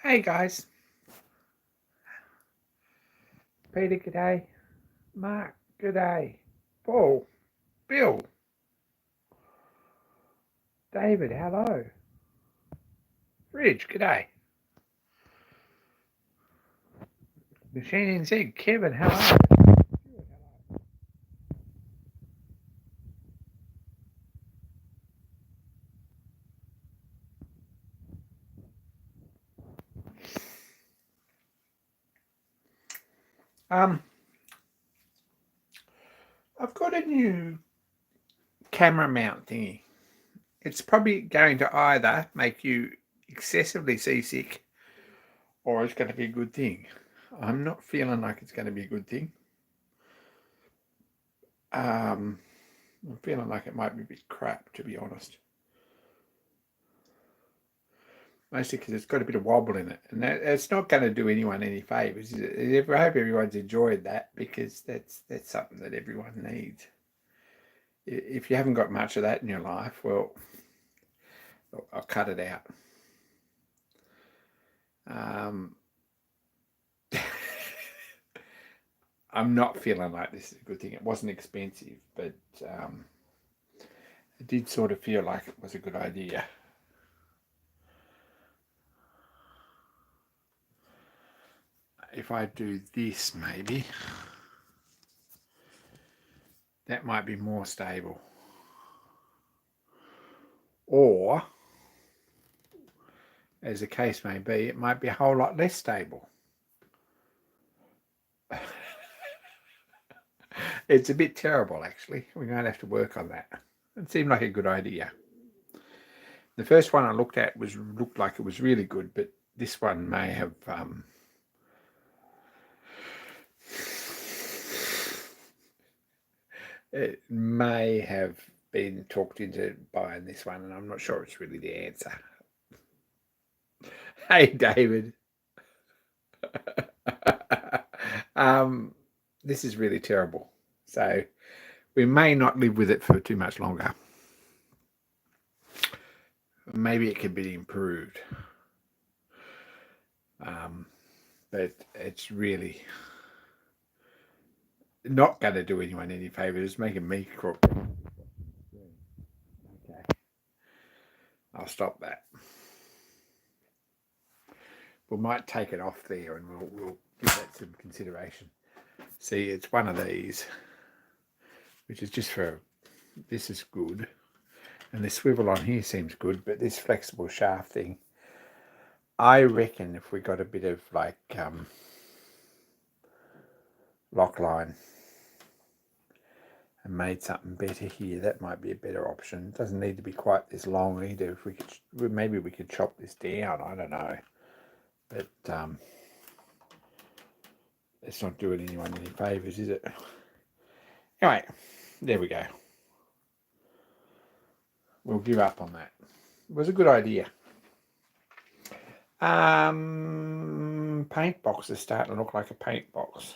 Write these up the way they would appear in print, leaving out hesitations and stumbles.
Hey guys, Peter, g'day. Mark, g'day. Paul, Bill, David, hello. Ridge, g'day. Machine NZ, Kevin, hello. Um, I've got a new camera mount thingy. It's probably going to either make you excessively seasick or it's going to be a good thing. I'm not feeling like it's going to be a good thing. I'm feeling like it might be a bit crap, to be honest. Mostly because it's got a bit of wobble in it, and it's not going to do anyone any favours. I hope everyone's enjoyed that, because that's something that everyone needs. If you haven't got much of that in your life, well, I'll cut it out. I'm not feeling like this is a good thing. It wasn't expensive, but it did sort of feel like it was a good idea. If I do this, maybe that might be more stable. Or, as the case may be, it might be a whole lot less stable. It's a bit terrible, actually. We're going to have to work on that. It seemed like a good idea. The first one I looked at looked like it was really good, but this one may have it may have been talked into buying this one, and I'm not sure it's really the answer. Hey, David. This is really terrible. So we may not live with it for too much longer. Maybe it could be improved. But it's really not going to do anyone any favours. It's making me crook. Okay. I'll stop that. We might take it off there, and we'll give that some consideration. See, it's one of these, which is just for, this is good. And the swivel on here seems good, but this flexible shaft thing, I reckon if we got a bit of like lock line and made something better here, that might be a better option. It doesn't need to be quite this long either. If we could, maybe we could chop this down, I don't know. But it's not doing anyone any favours, is it? Anyway, there we go. We'll give up on that. It was a good idea. Paint box is starting to look like a paint box.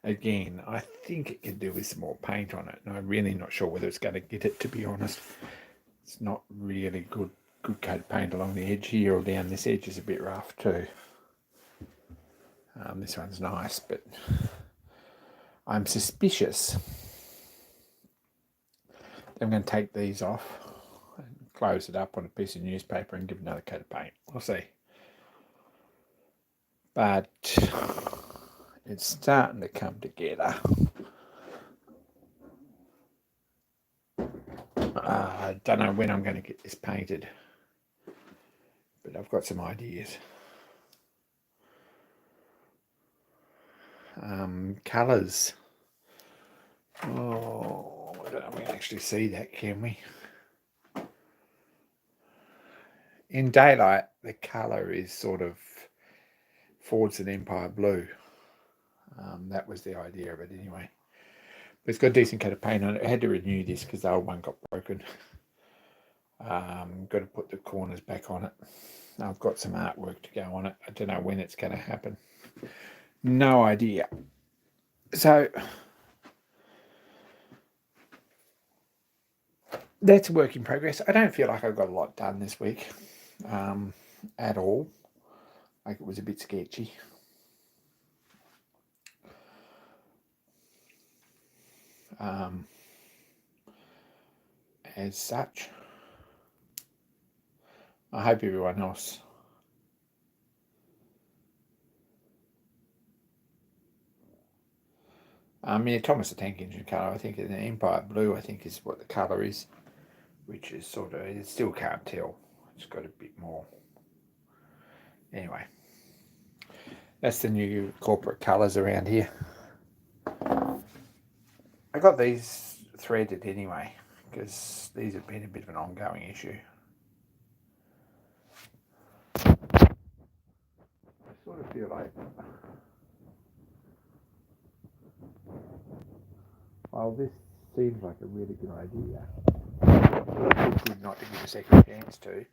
Again, I think it could do with some more paint on it, and I'm really not sure whether it's going to get it, to be honest. It's not really good coat of paint along the edge here, or down this edge is a bit rough too. This one's nice, but I'm suspicious. I'm going to take these off and close it up on a piece of newspaper and give another coat of paint. We'll see. But it's starting to come together. I don't know when I'm going to get this painted, but I've got some ideas. Colours. Oh, I don't know if we can actually see that, can we? In daylight, the colour is sort of Fords and Empire Blue. That was the idea of it anyway. But it's got a decent coat of paint on it. I had to renew this because the old one got broken. Got to put the corners back on it. I've got some artwork to go on it. I don't know when it's going to happen. No idea. So that's a work in progress. I don't feel like I've got a lot done this week at all. Like it was a bit sketchy. As such, I hope everyone else yeah, Thomas the Tank Engine colour, I think an Empire Blue, I think is what the colour is, which is sort of, it still can't tell. It's got a bit more. Anyway, that's the new corporate colours around here. I got these threaded anyway, because these have been a bit of an ongoing issue. I sort of feel like, well, this seems like a really good idea. It's good not to give a second chance to.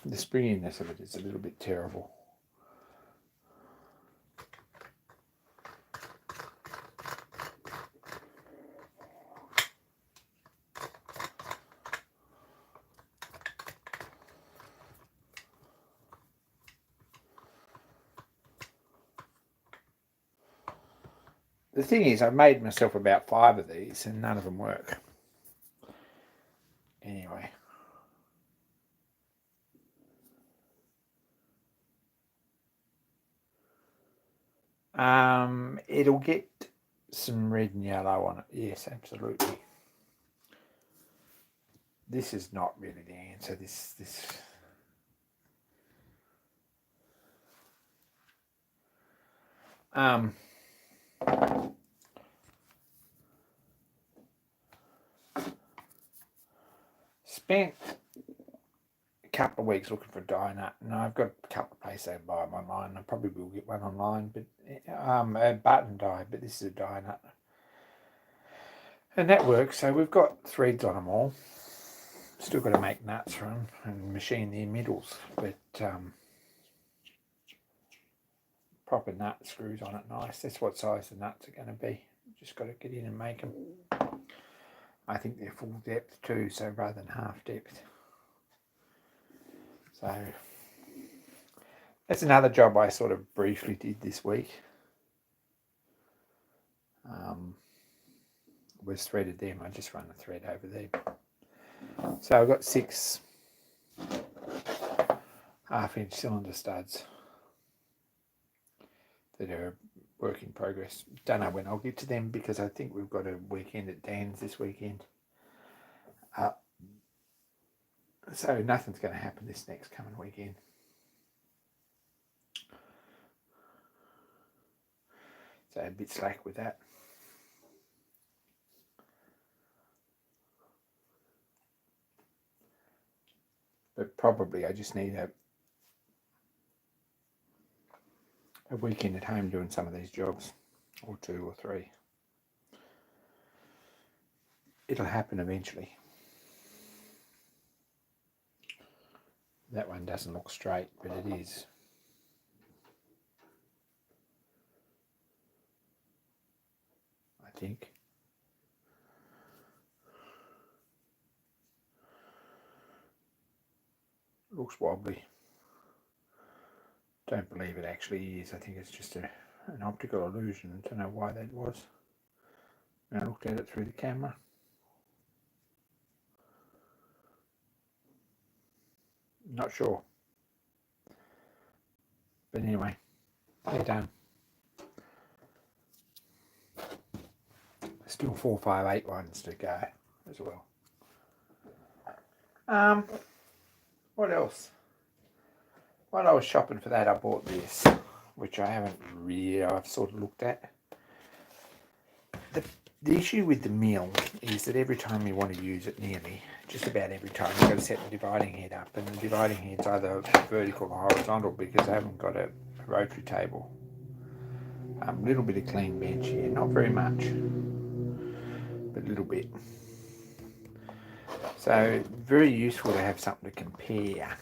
The springiness of it is a little bit terrible. The thing is, I've made myself about 5 of these and none of them work. Anyway. It'll get some red and yellow on it. Yes, absolutely. This is not really the answer. This spent a couple of weeks looking for a die nut, and I've got a couple of places I can buy them online. I probably will get one online, but a button die, but this is a die nut. And that works, so we've got threads on them all. Still got to make nuts for them and machine the middles, but proper nut screws on it nice. That's what size the nuts are going to be. Just got to get in and make them. I think they're full depth too, so rather than half depth. So that's another job I sort of briefly did this week. Was threaded them. I just run the thread over there. So I've got 6 half-inch cylinder studs that are work in progress. Don't know when I'll get to them because I think we've got a weekend at Dan's this weekend. So nothing's going to happen this next coming weekend. So a bit slack with that. But probably I just need a weekend at home doing some of these jobs, or 2 or 3. It'll happen eventually. That one doesn't look straight, but it is. I think. Looks wobbly. Don't believe it actually is. I think it's just an optical illusion. I don't know why that was. I looked at it through the camera. Not sure. But anyway, they're done. Still 4, 5, 8 ones to go as well. What else? While I was shopping for that, I bought this, which I haven't really, I've sort of looked at. The issue with the mill is that every time you want to use it, nearly, just about every time, you've got to set the dividing head up, and the dividing head's either vertical or horizontal because I haven't got a rotary table. A little bit of clean bench here, not very much, but a little bit. So very useful to have something to compare.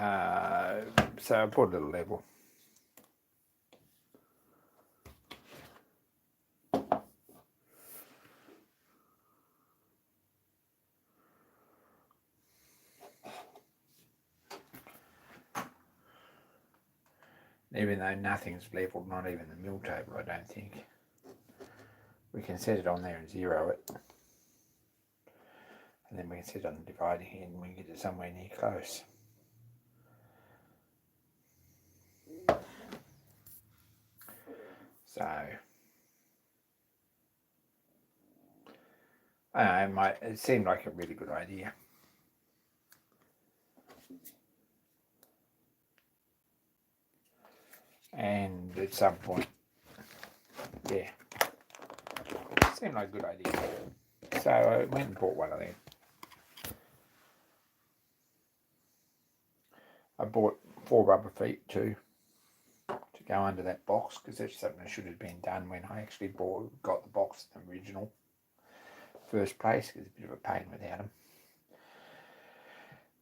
So I put a little level. Even though nothing's leveled, not even the mill table, I don't think. We can set it on there and zero it. And then we can set it on the dividing head and we can get it somewhere near close. So, I don't know, it seemed like a really good idea. And at some point, yeah, it seemed like a good idea. So I went and bought one of them. I bought 4 rubber feet too to go under that box, because that's something that should have been done when I actually got the box in the original first place, because it's a bit of a pain without them.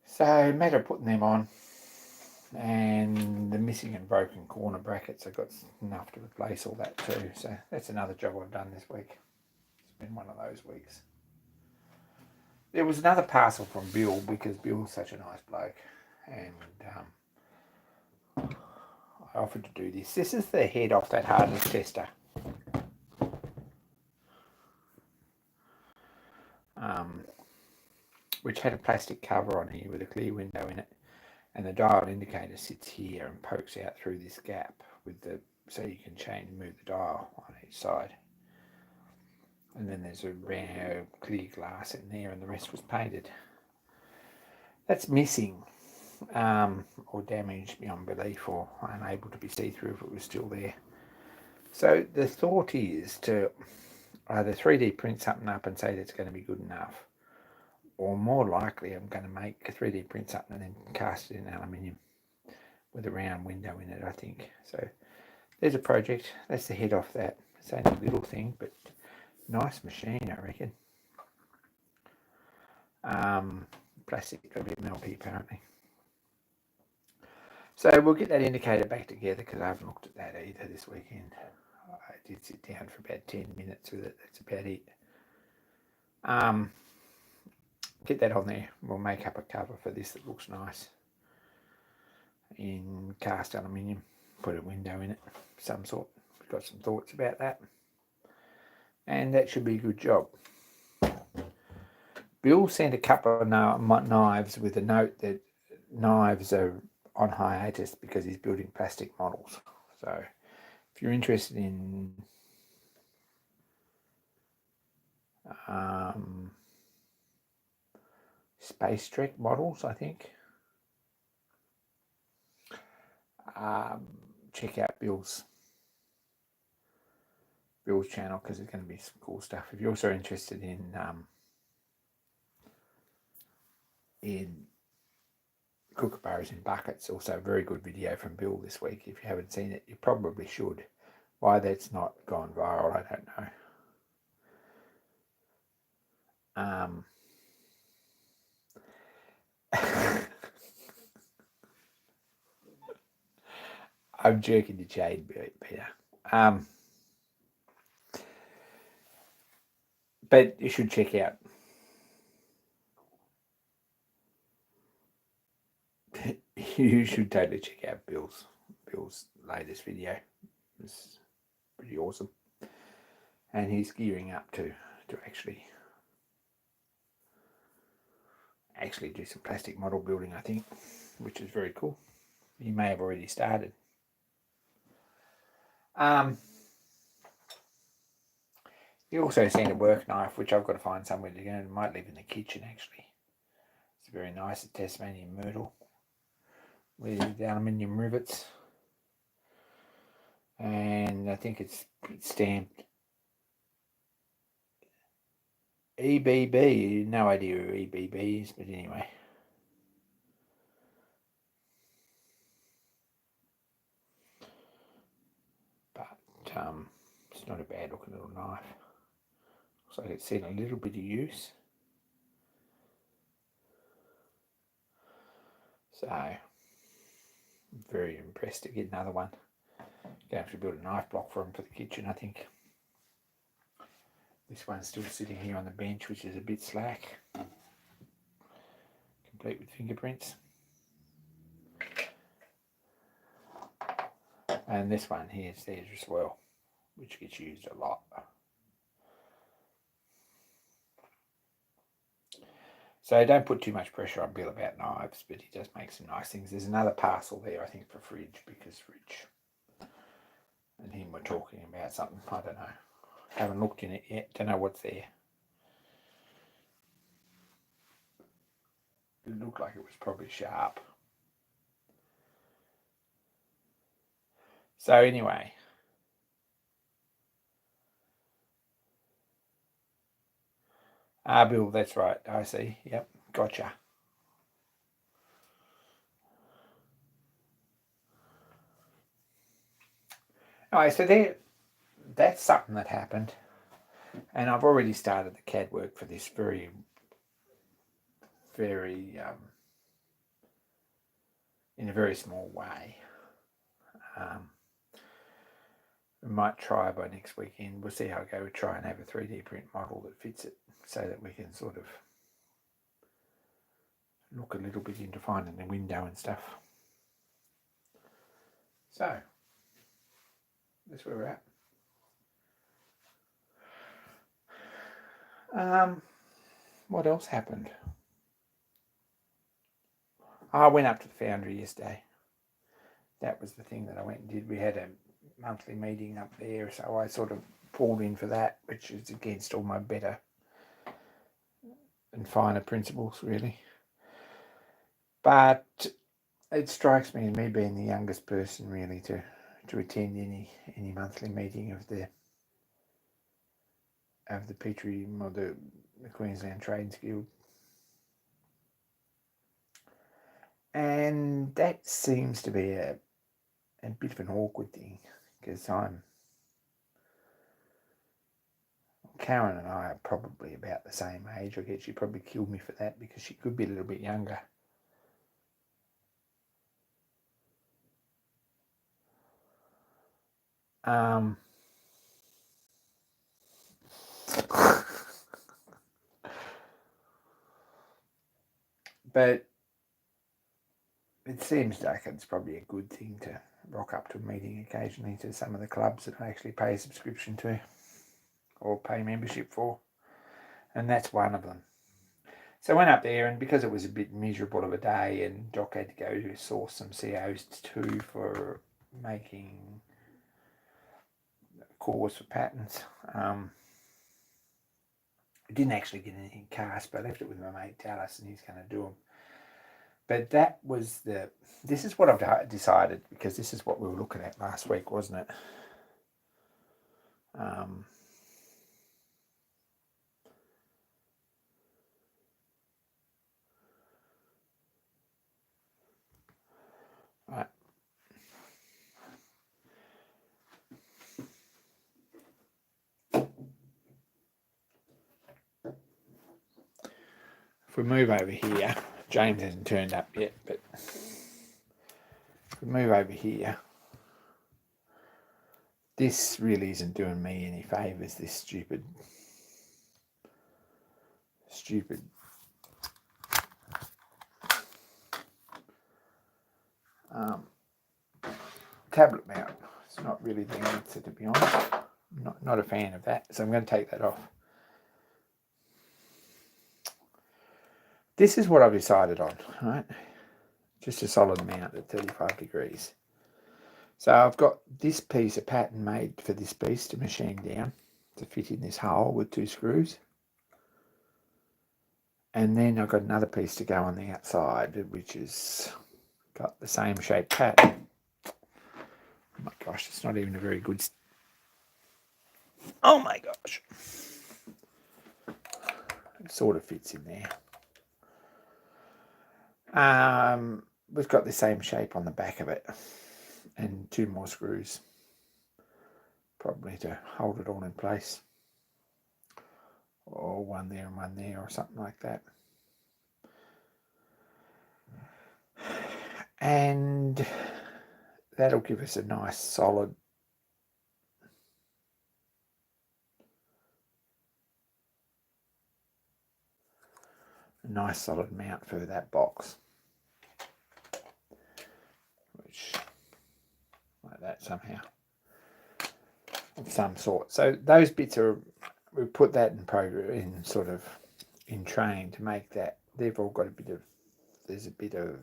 So matter of putting them on, and the missing and broken corner brackets, I got enough to replace all that too. So that's another job I've done this week. It's been one of those weeks. There was another parcel from Bill, because Bill's such a nice bloke, and I offered to do this. This is the head off that hardness tester. Which had a plastic cover on here with a clear window in it, and the dial indicator sits here and pokes out through this gap with the, so you can move the dial on each side. And then there's a round clear glass in there, and the rest was painted. That's missing, or damaged beyond belief, or unable to be see-through if it was still there. So the thought is to either 3D print something up and say that's going to be good enough, or more likely I'm going to make a 3D print something and then cast it in aluminium with a round window in it, I think. So there's a project. That's the head off that. It's only a little thing, but nice machine, I reckon. Plastic got a bit melty apparently. So we'll get that indicator back together, because I haven't looked at that either this weekend. I did sit down for about 10 minutes with it. That's about it. Get that on there. We'll make up a cover for this that looks nice in cast aluminium. Put a window in it of some sort. We've got some thoughts about that, and that should be a good job. Bill sent a couple of knives with a note that knives are on hiatus because he's building plastic models. So if you're interested in Space Trek models, I think, check out Bill's channel, because there's going to be some cool stuff. If you're also interested in kookaburras in buckets, also a very good video from Bill this week. If you haven't seen it, you probably should. Why that's not gone viral, I don't know. I'm jerking your chain, Peter. But you should check out you should totally check out Bill's latest video. It's pretty awesome, and he's gearing up to actually do some plastic model building, I think, which is very cool. He may have already started. He also sent a work knife, which I've got to find somewhere to go. It might live in the kitchen, actually. It's very nice, a Tasmanian myrtle with aluminium rivets, and I think it's stamped EBB. No idea who EBB is, but anyway. But it's not a bad looking little knife. Looks like it's seen a little bit of use. So very impressed to get another one. Going to have to build a knife block for him for the kitchen, I think. This one's still sitting here on the bench, which is a bit slack. Complete with fingerprints. And this one here is there as well, which gets used a lot. So don't put too much pressure on Bill about knives, but he does make some nice things. There's another parcel there, I think, for fridge, because fridge and him were talking about something. I don't know. Haven't looked in it yet. Don't know what's there. It looked like it was probably sharp. So anyway. Bill, that's right. I see. Yep, gotcha. Alright, so that's something that happened. And I've already started the CAD work for this very in a very small way. We might try by next weekend. We'll see how it goes. We'll try and have a 3D print model that fits it so that we can sort of look a little bit into finding the window and stuff. So, that's where we're at. What else happened? I went up to the foundry yesterday. That was the thing that I went and did. We had a monthly meeting up there, so I sort of pulled in for that, which is against all my better and finer principles, really. But it strikes me, me being the youngest person, really, to attend any monthly meeting of the Petrie or the Queensland Trades Guild. And that seems to be a bit of an awkward thing, because Karen and I are probably about the same age. I guess she'd probably kill me for that, because she could be a little bit younger. But it seems like it's probably a good thing to rock up to a meeting occasionally to some of the clubs that I actually pay a subscription to or pay membership for, and that's one of them. So I went up there, and because it was a bit miserable of a day and Doc had to go to source some COs too for making cores for patents, I didn't actually get anything cast, but I left it with my mate Dallas, and he's going to do them. But that was this is what I've decided, because this is what we were looking at last week, wasn't it? Right. If we move over here, James hasn't turned up yet, but if we move over here, this really isn't doing me any favours, this stupid tablet mount. It's not really the answer, to be honest. Not a fan of that, so I'm going to take that off. This is what I've decided on, right? Just a solid mount at 35 degrees. So I've got this piece of pattern made for this piece to machine down to fit in this hole with 2 screws. And then I've got another piece to go on the outside, which has got the same shape pattern. Oh my gosh, it's not even a very good... Oh my gosh. It sort of fits in there. We've got the same shape on the back of it, and 2 more screws, probably to hold it all in place, or one there and one there, or something like that. And that'll give us a nice solid mount for that box, which like that somehow of some sort. So those bits are, we put that in in train to make that. They've all got there's a bit of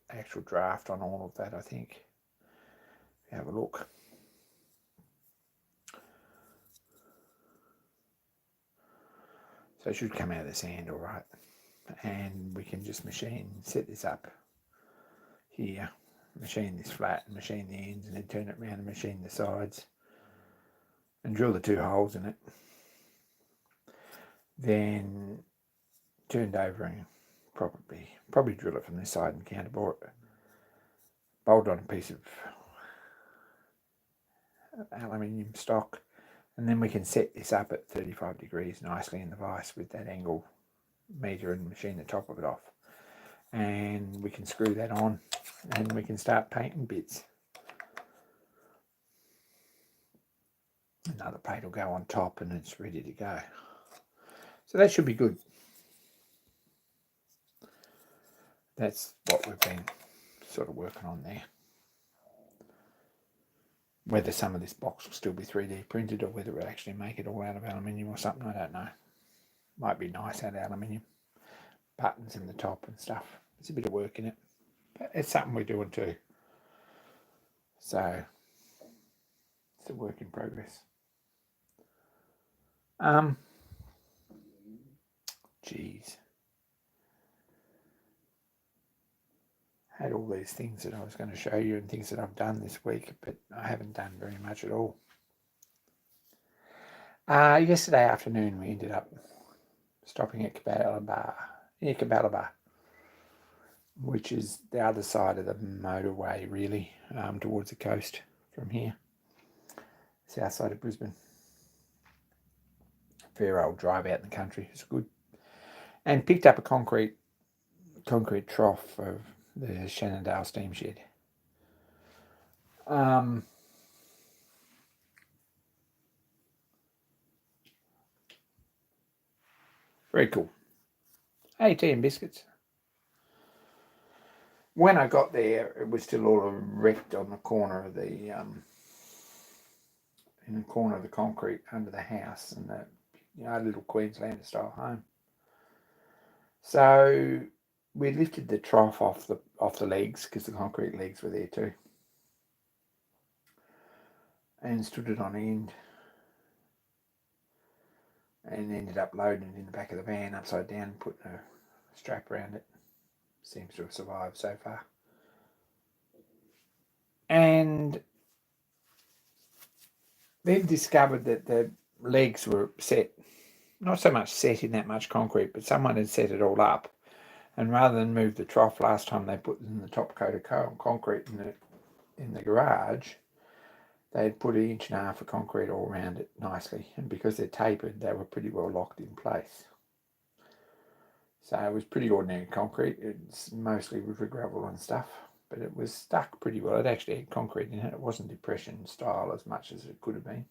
actual draft on all of that, I think. Have a look. So it should come out of the sand all right. And we can just set this up here, machine this flat, and machine the ends, and then turn it around and machine the sides, and drill the 2 holes in it. Then turned over and probably drill it from this side and counterbore it. Bolt on a piece of aluminium stock, and then we can set this up at 35 degrees nicely in the vise with that angle meter and machine the top of it off, and we can screw that on and we can start painting bits. Another paint will go on top and it's ready to go. So that should be good. That's what we've been sort of working on there. Whether some of this box will still be 3D printed or whether we'll actually make it all out of aluminium or something, I don't know. Might be nice out of aluminium. Buttons in the top and stuff. There's a bit of work in it. But it's something we're doing too. So it's a work in progress. Geez. Had all these things that I was going to show you and things that I've done this week, but I haven't done very much at all. Yesterday afternoon we ended up stopping at Cabalaba, which is the other side of the motorway really, towards the coast from here, south side of Brisbane. Fair old drive out in the country, it's good. And picked up a concrete trough of the Shenandoah steam shed. Very cool. tea and biscuits. When I got there, it was still all wrecked on the corner of in the corner of the concrete under the house and the little Queenslander style home. So we lifted the trough off the legs because the concrete legs were there too, and stood it on end, and ended up loading it in the back of the van upside down, putting a strap around it. Seems to have survived so far. And then discovered that the legs were set, not so much set in that much concrete, but someone had set it all up. And rather than move the trough last time they put in the top coat of concrete in the garage, they had put 1.5 inches of concrete all around it nicely. And because they're tapered, they were pretty well locked in place. So it was pretty ordinary concrete. It's mostly river gravel and stuff, but it was stuck pretty well. It actually had concrete in it. It wasn't depression style as much as it could have been.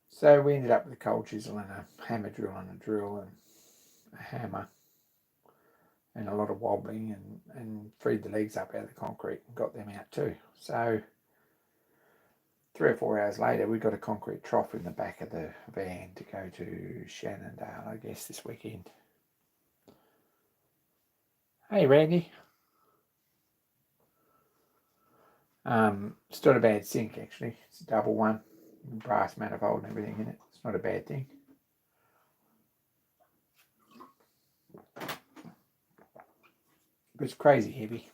So we ended up with a cold chisel and a hammer drill and a drill and a hammer and a lot of wobbling and freed the legs up out of the concrete and got them out too. So 3 or 4 hours later, we got a concrete trough in the back of the van to go to Shenandoah, I guess, this weekend. Hey, Randy. It's not a bad sink, actually. It's a double one, brass manifold and everything in it. It's not a bad thing. But it's crazy heavy.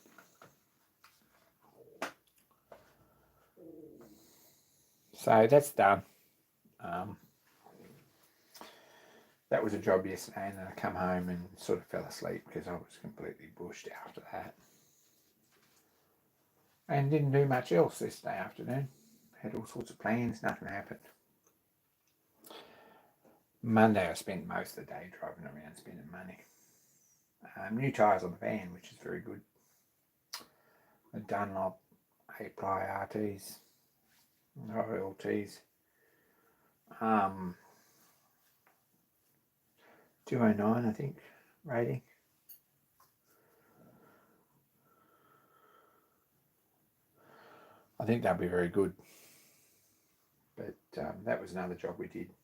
So that's done. That was a job yesterday, and then I come home and sort of fell asleep because I was completely bushed after that. And didn't do much else this day afternoon. Had all sorts of plans, nothing happened. Monday I spent most of the day driving around spending money. New tyres on the van, which is very good. A Dunlop 8-ply RTs, LTs. 209, I think, rating. I think they'll be very good. But that was another job we did.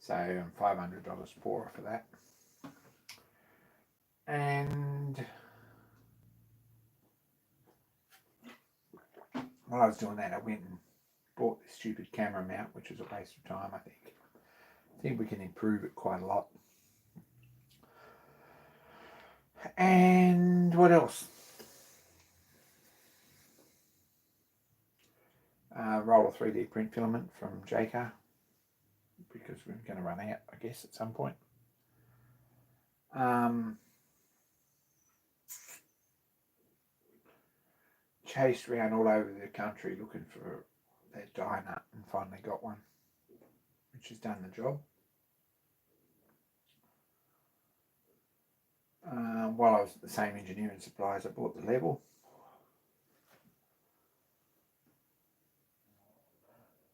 So $500 poorer for that. And while I was doing that, I went and bought this stupid camera mount, which was a waste of time, I think. I think we can improve it quite a lot. And what else? Roll a 3D print filament from JCar, because we're going to run out, I guess, at some point. Chased around all over the country looking for that die nut and finally got one, which has done the job. While I was at the same engineering suppliers, I bought the level.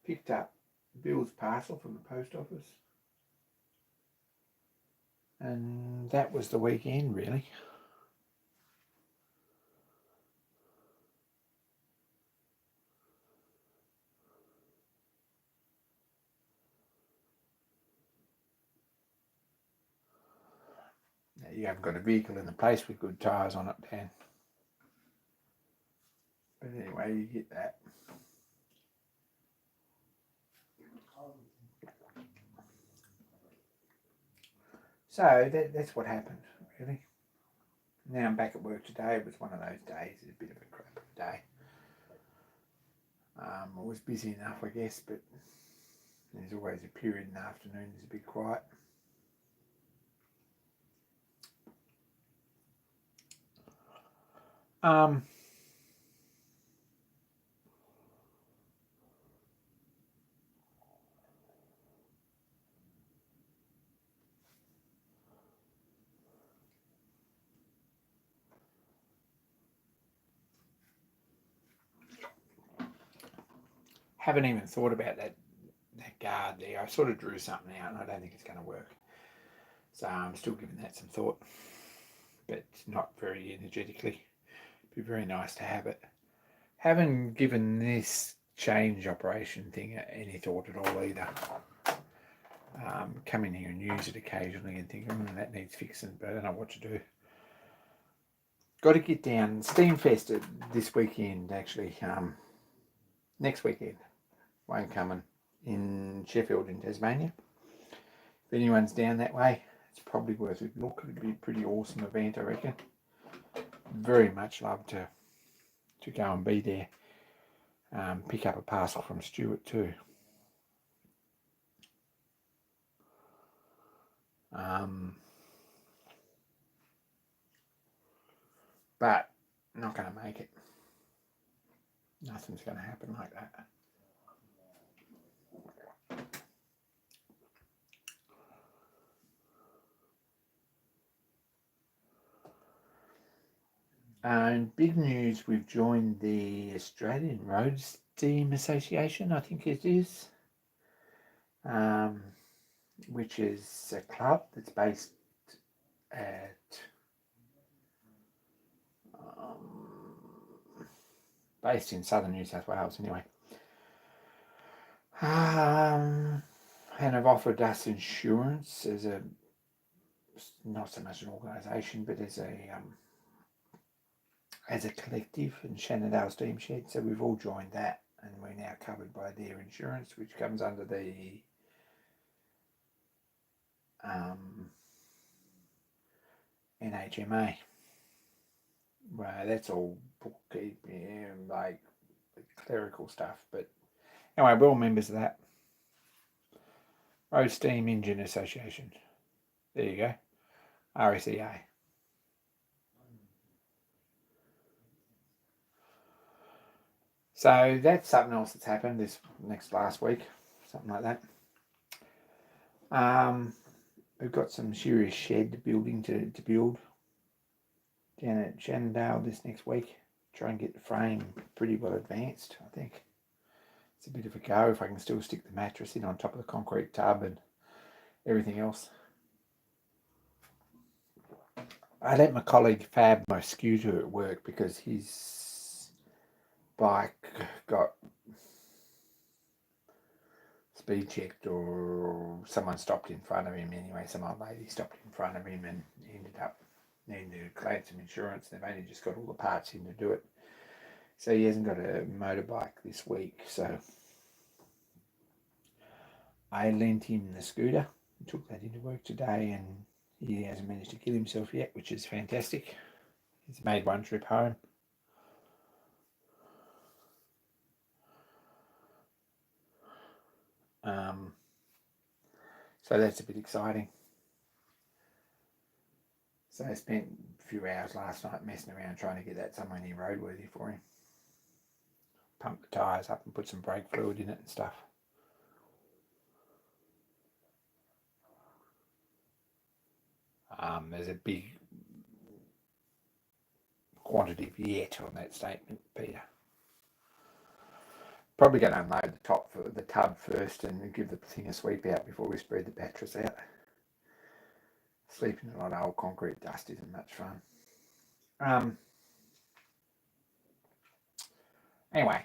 Picked up Bill's parcel from the post office. And that was the weekend, really. Now, you haven't got a vehicle in the place with good tyres on it, Dan. But anyway, you get that. So that's what happened, really. Now I'm back at work today. It was one of those days. It's a bit of a crap day. It was busy enough, I guess, but there's always a period in the afternoon that's a bit quiet. Haven't even thought about that guard there. I sort of drew something out and I don't think it's going to work. So I'm still giving that some thought, but not very energetically. It'd be very nice to have it. Haven't given this change operation thing any thought at all either. Come in here and use it occasionally and think, that needs fixing, but I don't know what to do. Got to get down Steamfest this weekend, actually. Next weekend. One coming in Sheffield in Tasmania. If anyone's down that way, it's probably worth a look. It'd be a pretty awesome event, I reckon. Very much love to go and be there. Pick up a parcel from Stuart too. But not going to make it. Nothing's going to happen like that. And big news, we've joined the Australian Road Steam Association, I think it is, which is a club that's based in southern New South Wales anyway. And have offered us insurance as not so much an organisation, but as a collective in Shannondale Steam Shed. So we've all joined that, and we're now covered by their insurance, which comes under the NHMA. Well, that's all bookkeeping and like clerical stuff, but anyway, we're all members of that. Road Steam Engine Association. There you go. RSEA. So that's something else that's happened this last week, something like that. We've got some serious shed building to build down at Shannondale this next week. try and get the frame pretty well advanced. I think it's a bit of a go if I can still stick the mattress in on top of the concrete tub and everything else. I let my colleague fab my scooter at work because his bike got speed checked, or someone stopped in front of him anyway. Some old lady stopped in front of him and ended up needing to claim some insurance. They've only just got all the parts in to do it. So he hasn't got a motorbike this week. So I lent him the scooter. He took that into work today and he hasn't managed to kill himself yet, which is fantastic. He's made one trip home. So that's a bit exciting. So I spent a few hours last night messing around trying to get that somewhere near roadworthy for him. Pump the tyres up and put some brake fluid in it and stuff. There's a big quantity of yet on that statement, Peter. Probably going to unload the tub first and give the thing a sweep out before we spread the mattress out. Sleeping in a lot of old concrete dust isn't much fun. Anyway.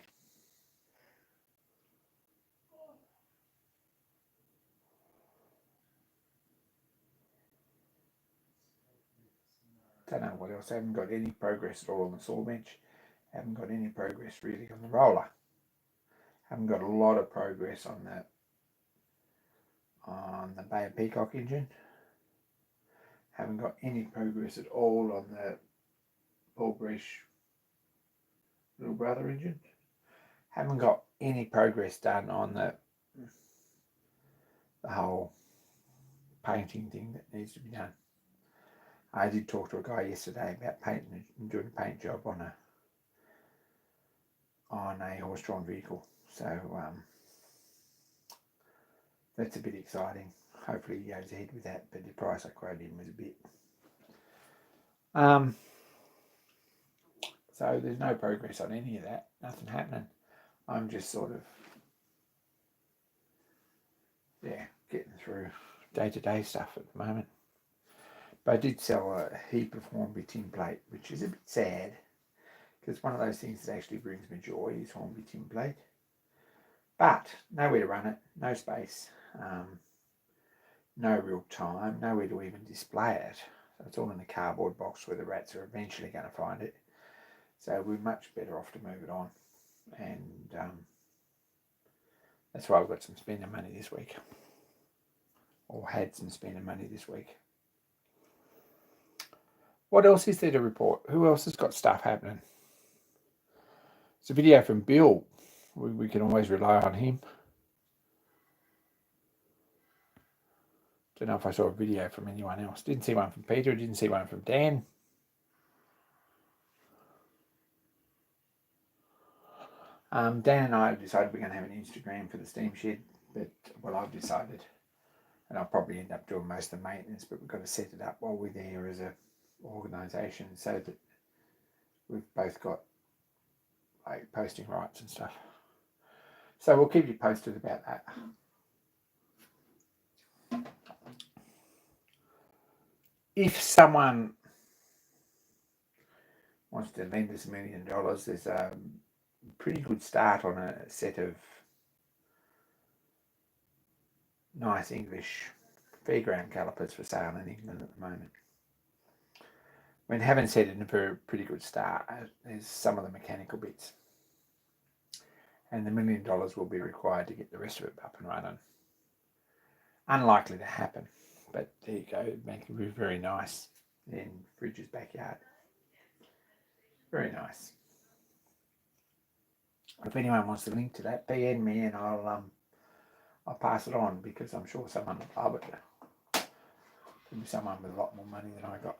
Don't know what else. I haven't got any progress at all on the saw bench. Haven't got any progress really on the roller. Haven't got a lot of progress on the Bay of Peacock engine. Haven't got any progress at all on the Paul Bresh little brother engine. Haven't got any progress done on the whole painting thing that needs to be done. I did talk to a guy yesterday about painting and doing a paint job on a horse-drawn vehicle. So that's a bit exciting. Hopefully he goes ahead with that, but the price I quoted him was a bit. So there's no progress on any of that. Nothing happening. I'm just sort of, getting through day-to-day stuff at the moment. But I did sell a heap of Hornby tin plate, which is a bit sad, because one of those things that actually brings me joy is Hornby tin plate. But nowhere to run it, no space, no real time, nowhere to even display it. So it's all in a cardboard box where the rats are eventually going to find it. So we're much better off to move it on. And that's why I've got some spending money this week. Or had some spending money this week. What else is there to report? Who else has got stuff happening? It's a video from Bill. We can always rely on him. Don't know if I saw a video from anyone else. Didn't see one from Peter. Didn't see one from Dan. Dan and I have decided we're going to have an Instagram for the steam shed. But, well, I've decided. And I'll probably end up doing most of the maintenance. But we've got to set it up while we're there as a organisation so that we've both got like posting rights and stuff. So we'll keep you posted about that. If someone wants to lend us $1 million, there's a pretty good start on a set of nice English fairground calipers for sale in England at the moment. I mean, having said it, a pretty good start, there's some of the mechanical bits. And the $1 million will be required to get the rest of it up and running. Unlikely to happen, but there you go. Make it very nice in Fridge's backyard. Very nice. If anyone wants to link to that, PM me and I'll pass it on, because I'm sure someone will love it. There'll be someone with a lot more money than I got.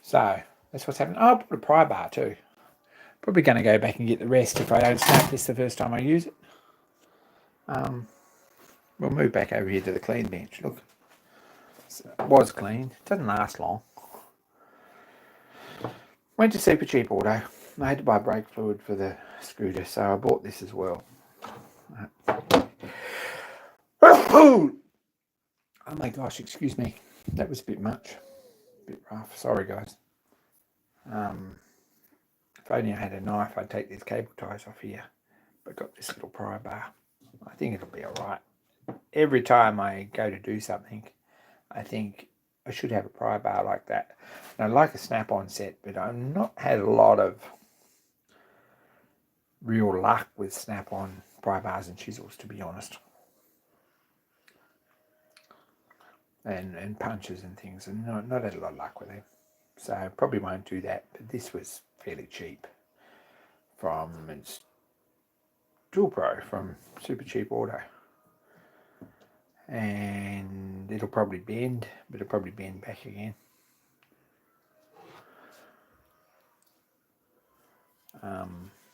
So that's what's happening. Oh, I bought a pry bar too. Probably going to go back and get the rest if I don't snap this the first time I use it. We'll move back over here to the clean bench. Look, So it was clean. It doesn't last long. Went to Super Cheap Auto. I had to buy brake fluid for the scooter, so I bought this as well. Oh my gosh, excuse me. That was a bit much. A bit rough. Sorry, guys. If only I had a knife, I'd take these cable ties off here. But got this little pry bar. I think it'll be alright. Every time I go to do something, I think I should have a pry bar like that. And I like a snap-on set, but I've not had a lot of real luck with snap-on pry bars and chisels, to be honest. And punches and things, and not had a lot of luck with them. So I probably won't do that, but this was fairly cheap from Tool Pro from Super Cheap Auto. And it'll probably bend, but it'll probably bend back again.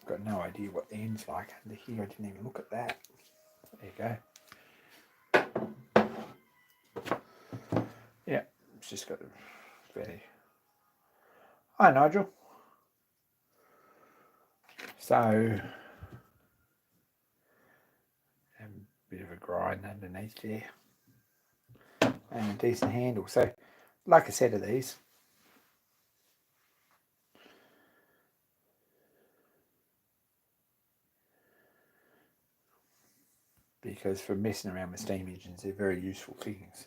Got no idea what the end's like under here. I didn't even look at that. There you go. Yeah, it's just got a very... Hi, Nigel. So, a bit of a grind underneath there. And a decent handle. So, like a set of these. Because for messing around with steam engines, they're very useful things.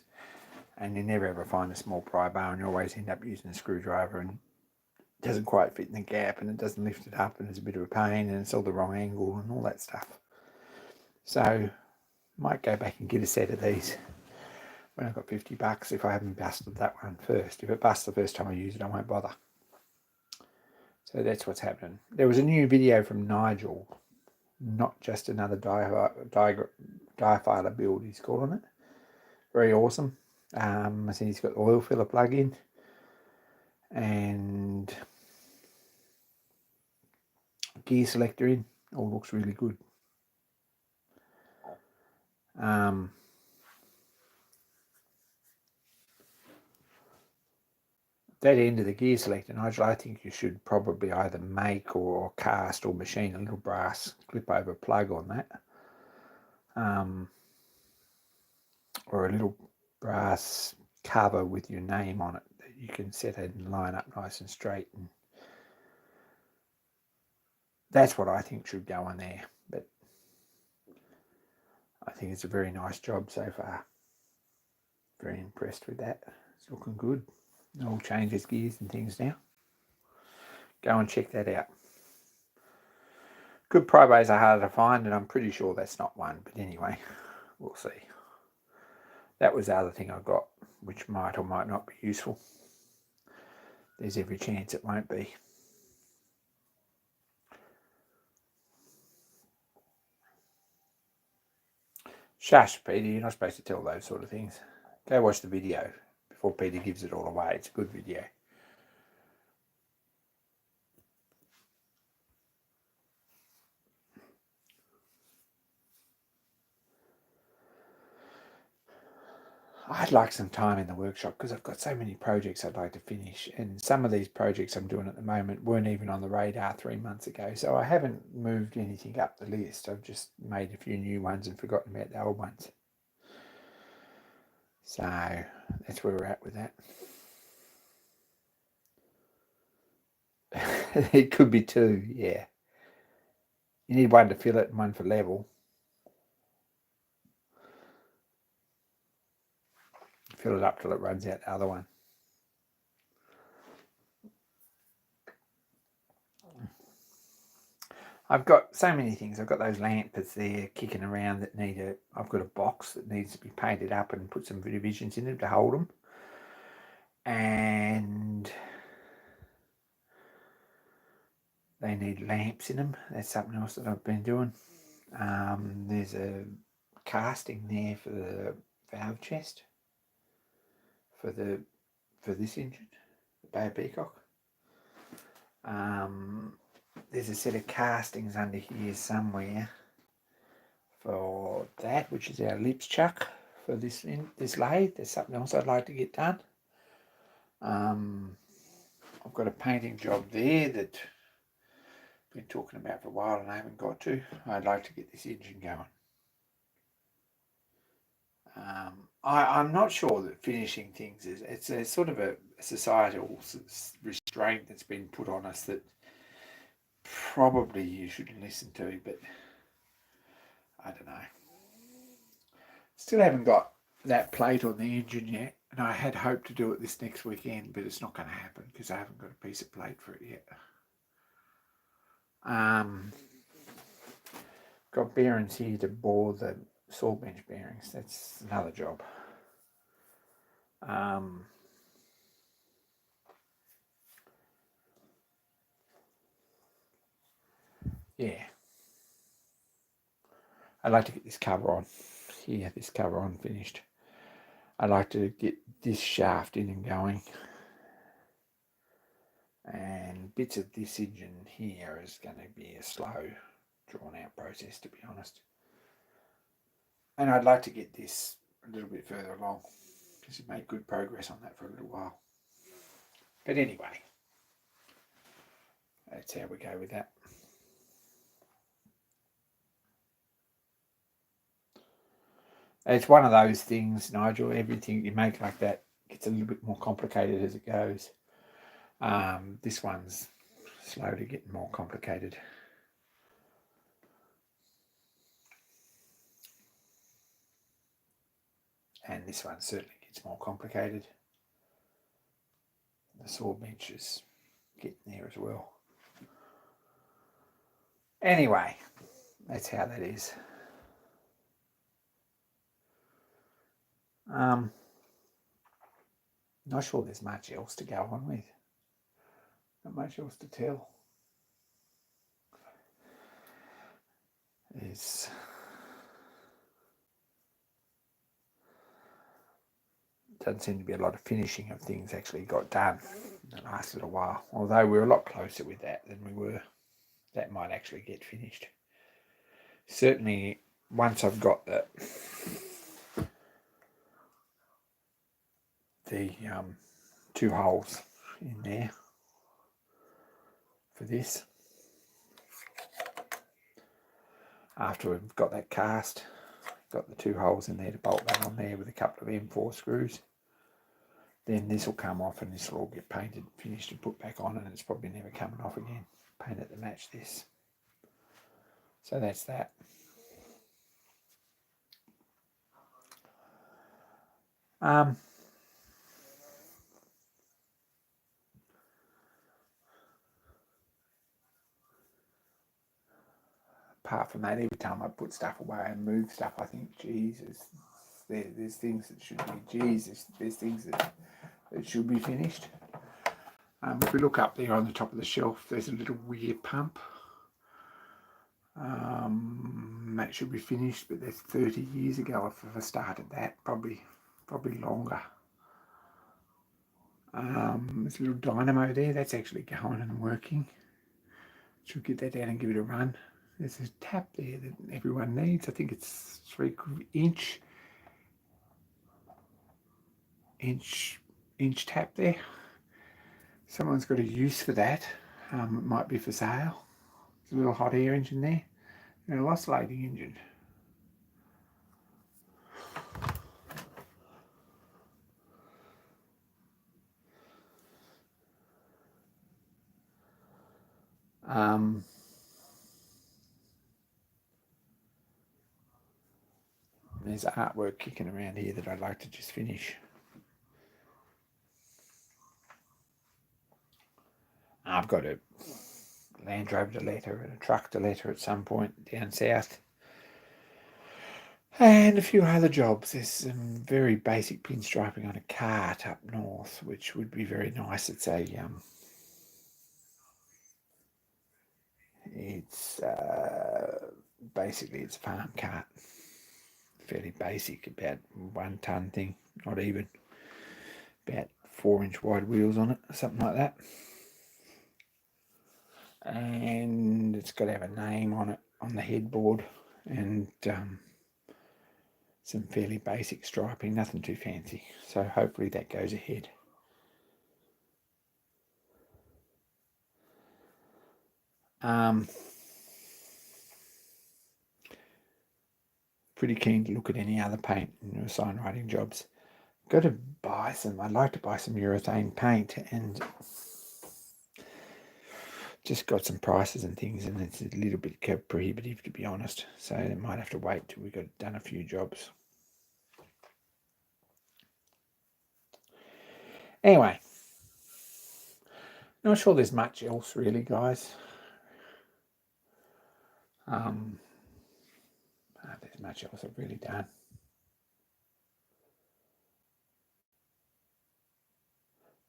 And you never ever find a small pry bar, and you always end up using a screwdriver, and it doesn't quite fit in the gap, and it doesn't lift it up, and it's a bit of a pain, and it's all the wrong angle and all that stuff. So might go back and get a set of these when I've got $50 if I haven't busted that one first. If it busts the first time I use it, I won't bother. So that's what's happening. There was a new video from Nigel, not just another difiler build, he's calling it. Very awesome. I think he's got the oil filler plug in, and gear selector in. All looks really good. That end of the gear selector, Nigel, I think you should probably either make or cast or machine a little brass clip over plug on that, or a little brass cover with your name on it that you can set it and line up nice and straight. And that's what I think should go on there. But I think it's a very nice job so far. Very impressed with that. It's looking good. It all changes gears and things now. Go and check that out. Good pry bars are harder to find, and I'm pretty sure that's not one. But anyway, we'll see. That was the other thing I got, which might or might not be useful. There's every chance it won't be. Shush, Peter, you're not supposed to tell those sort of things. Go watch the video before Peter gives it all away. It's a good video. I'd like some time in the workshop because I've got so many projects I'd like to finish, and some of these projects I'm doing at the moment weren't even on the radar 3 months ago, so I haven't moved anything up the list. I've just made a few new ones and forgotten about the old ones. So that's where we're at with that. It could be two, yeah. You need one to fill it and one for level. Fill it up till it runs out the other one. I've got so many things. I've got those lamps there kicking around that need I've got a box that needs to be painted up and put some divisions in it to hold them. And they need lamps in them. That's something else that I've been doing. There's a casting there for the valve chest for this engine, the Bay of Peacock. There's a set of castings under here somewhere for that, which is our lips chuck for this lathe. There's something else I'd like to get done. I've got a painting job there that I've been talking about for a while and I haven't got to. I'd like to get this engine going. I'm not sure that finishing things it's a sort of a societal restraint that's been put on us that probably you shouldn't listen to, but I don't know. Still haven't got that plate on the engine yet, and I had hoped to do it this next weekend, but it's not going to happen because I haven't got a piece of plate for it yet. Got bearings here to bore the saw bench bearings. That's another job. Yeah. I'd like to get this cover on. Here, this cover on finished. I'd like to get this shaft in and going. And bits of this engine here is going to be a slow, drawn out process, to be honest. And I'd like to get this a little bit further along because we made good progress on that for a little while. But anyway, that's how we go with that. It's one of those things, Nigel, everything you make like that gets a little bit more complicated as it goes. This one's slowly getting more complicated. And this one certainly gets more complicated. The saw bench is getting there as well. Anyway, that's how that is. Not sure there's much else to go on with. Not much else to tell. Doesn't seem to be a lot of finishing of things actually got done in the last little while. Although we're a lot closer with that than we were. That might actually get finished. Certainly, once I've got the two holes in there for this. After we've got that cast, got the two holes in there to bolt that on there with a couple of M4 screws. Then this will come off and this will all get painted, finished and put back on, and it's probably never coming off again. Paint it to match this. So that's that. Apart from that, every time I put stuff away and move stuff, I think, Jesus, there's things that should be, Jesus, there's things that should be finished. If we look up there on the top of the shelf, there's a little weird pump. That should be finished, but that's 30 years ago if I started that, probably longer. There's a little dynamo there, that's actually going and working. Should get that down and give it a run. There's a tap there that everyone needs. I think it's 3 inch tap there. Someone's got a use for that. It might be for sale. There's a little hot air engine there and a oscillating engine. There's artwork kicking around here that I'd like to just finish. I've got a Land Rover to letter and a truck to letter at some point down south. And a few other jobs. There's some very basic pinstriping on a cart up north, which would be very nice. It's basically it's a farm cart. Fairly basic, about 1 ton thing, not even. About 4-inch wide wheels on it, something like that. And it's got to have a name on it on the headboard, and some fairly basic striping, nothing too fancy. So hopefully that goes ahead. Pretty keen to look at any other paint and sign writing jobs. Got to buy some. I'd like to buy some urethane paint, and just got some prices and things, and it's a little bit prohibitive, to be honest. So I might have to wait till we've got done a few jobs. Anyway, not sure there's much else really, guys. There's much else I've really done.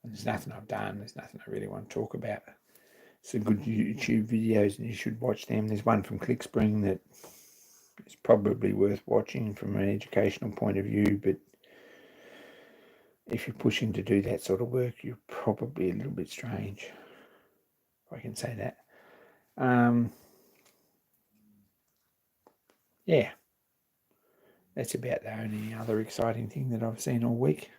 There's nothing I've done. There's nothing I really want to talk about. Some good YouTube videos, and you should watch them. There's one from ClickSpring that is probably worth watching from an educational point of view, but if you're pushing to do that sort of work, you're probably a little bit strange, if I can say that. Yeah, that's about the only other exciting thing that I've seen all week.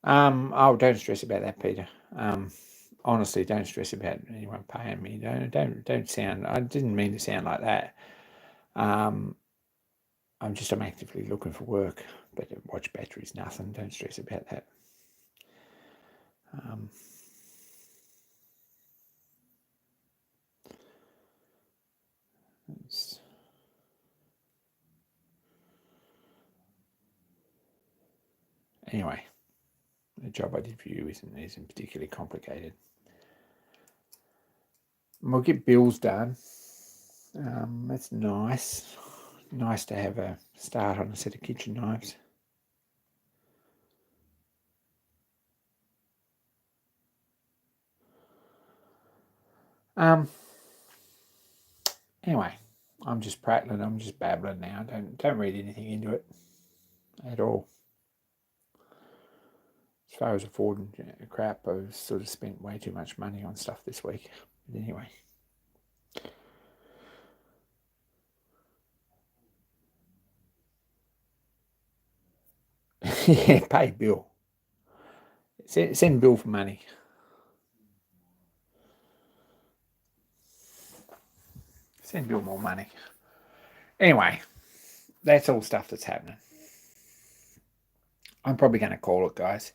Oh, don't stress about that, Peter. Honestly, don't stress about anyone paying me. Don't sound. I didn't mean to sound like that. I'm actively looking for work, but watch battery's nothing. Don't stress about that. Anyway, the job I did for you isn't particularly complicated. And we'll get bills done. That's nice. Nice to have a start on a set of kitchen knives. Anyway, I'm just prattling. I'm just babbling now. Don't read anything into it at all. As far as affording crap, I've sort of spent way too much money on stuff this week. But anyway. Yeah, pay Bill. Send Bill for money. Send Bill more money. Anyway, that's all stuff that's happening. I'm probably going to call it, guys,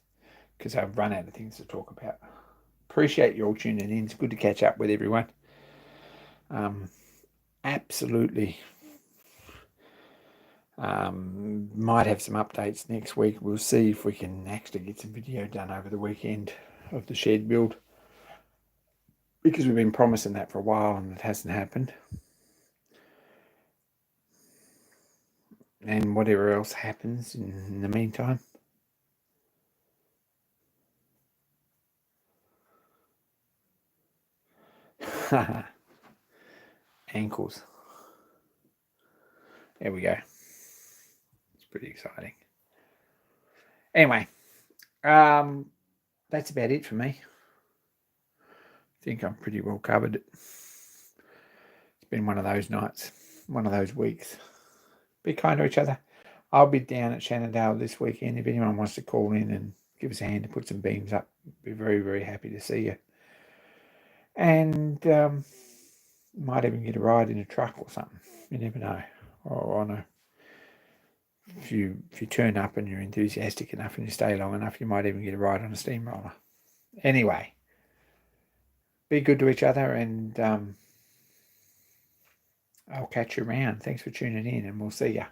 because I've run out of things to talk about. Appreciate you all tuning in. It's good to catch up with everyone. Absolutely. Might have some updates next week. We'll see if we can actually get some video done over the weekend of the shed build, because we've been promising that for a while and it hasn't happened. And whatever else happens in the meantime. Ankles. There we go. It's pretty exciting. Anyway, that's about it for me. I think I'm pretty well covered. It's been one of those nights, one of those weeks. Be kind to each other. I'll be down at Shenandoah this weekend. If anyone wants to call in and give us a hand to put some beams up, I'd be very, very happy to see you. And might even get a ride in a truck or something. You never know. Or on a, if you turn up and you're enthusiastic enough and you stay long enough, you might even get a ride on a steamroller. Anyway, be good to each other, and I'll catch you around. Thanks for tuning in, and we'll see ya.